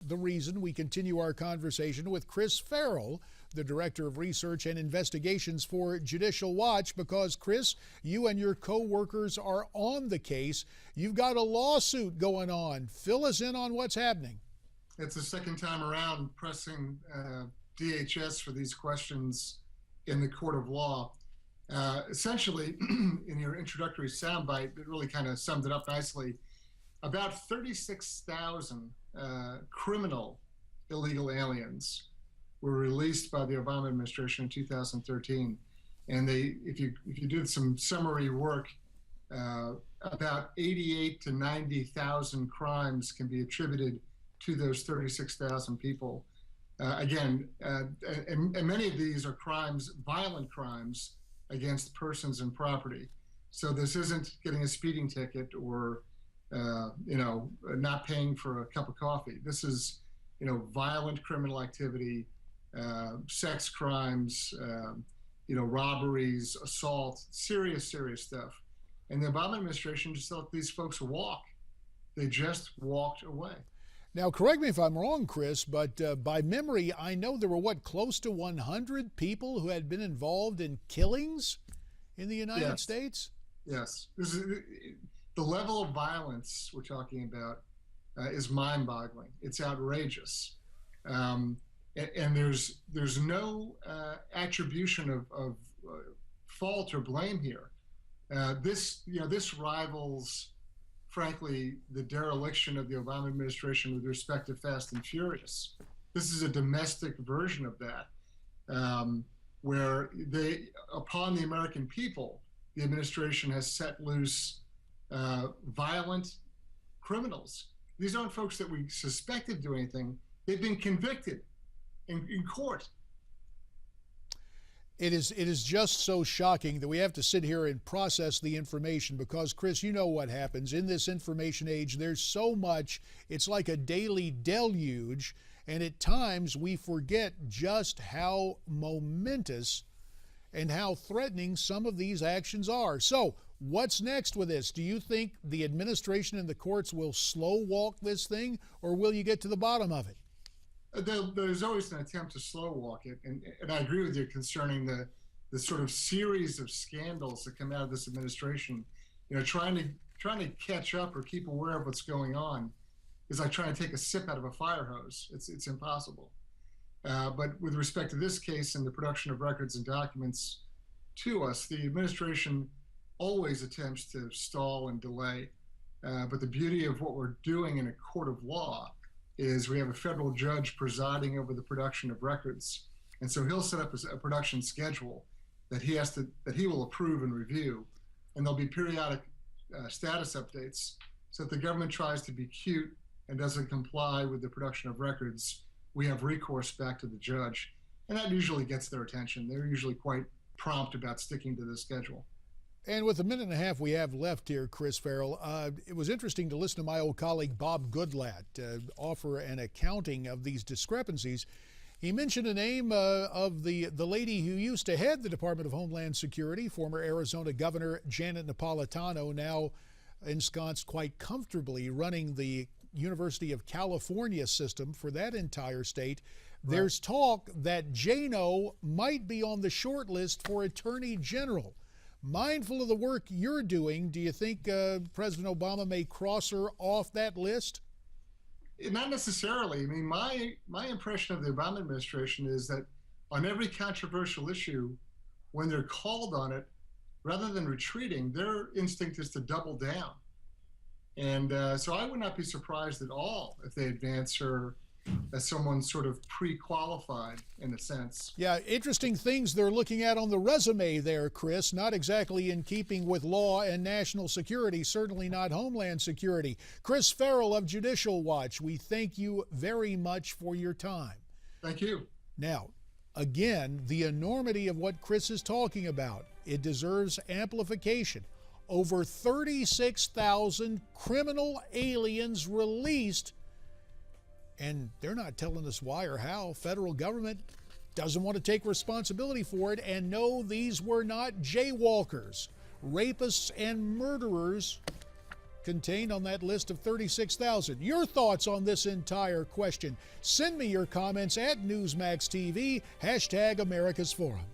the reason we continue our conversation with Chris Farrell, the Director of Research and Investigations for Judicial Watch, because, Chris, you and your co-workers are on the case. You've got a lawsuit going on. Fill us in on what's happening. It's the second time around pressing DHS for these questions in the court of law. Essentially, in your introductory soundbite, it really kind of summed it up nicely. About 36,000 criminal illegal aliens were released by the Obama administration in 2013. And if you did some summary work, about 88 to 90,000 crimes can be attributed to those 36,000 people. And many of these are crimes, violent crimes against persons and property. So this isn't getting a speeding ticket or not paying for a cup of coffee. This is, violent criminal activity, sex crimes, robberies, assault, serious stuff. And the Obama administration just let these folks walk. They just walked away. Now, correct me if I'm wrong, Chris, but by memory, I know there were, close to 100 people who had been involved in killings in the United States? Yes. This is, the level of violence we're talking about is mind-boggling. It's outrageous. And there's no attribution of fault or blame here. This rivals, frankly, the dereliction of the Obama administration with respect to Fast and Furious. This is a domestic version of that, where upon the American people, the administration has set loose violent criminals. These aren't folks that we suspected do anything. They've been convicted in court. It is just so shocking that we have to sit here and process the information because, Chris, you know what happens. In this information age, there's so much. It's like a daily deluge, and at times we forget just how momentous and how threatening some of these actions are. So what's next with this? Do you think the administration and the courts will slow walk this thing, or will you get to the bottom of it? There's always an attempt to slow walk it, and I agree with you concerning the sort of series of scandals that come out of this administration. Trying to catch up or keep aware of what's going on is like trying to take a sip out of a fire hose. It's impossible. But with respect to this case and the production of records and documents to us, the administration always attempts to stall and delay. But the beauty of what we're doing in a court of law is we have a federal judge presiding over the production of records. And so he'll set up a production schedule that he will approve and review. And there'll be periodic status updates. So if the government tries to be cute and doesn't comply with the production of records, we have recourse back to the judge. And that usually gets their attention. They're usually quite prompt about sticking to the schedule. And with the minute and a half we have left here, Chris Farrell, it was interesting to listen to my old colleague Bob Goodlatte offer an accounting of these discrepancies. He mentioned the name of the lady who used to head the Department of Homeland Security, former Arizona Governor Janet Napolitano, now ensconced quite comfortably running the University of California system for that entire state. Right. There's talk that Jano might be on the short list for Attorney General. Mindful of the work you're doing, do you think President Obama may cross her off that list? Not necessarily. I mean, my impression of the Obama administration is that on every controversial issue, when they're called on it, rather than retreating, their instinct is to double down. And so I would not be surprised at all if they advance her as someone sort of pre-qualified in a sense. Yeah, interesting things they're looking at on the resume there, Chris. Not exactly in keeping with law and national security, certainly not Homeland Security. Chris Farrell of Judicial Watch, we thank you very much for your time. Thank you. Now, again, the enormity of what Chris is talking about, it deserves amplification. Over 36,000 criminal aliens released, and they're not telling us why or how. Federal government doesn't want to take responsibility for it. And no, these were not jaywalkers, rapists, and murderers contained on that list of 36,000. Your thoughts on this entire question. Send me your comments at Newsmax TV, #America's Forum.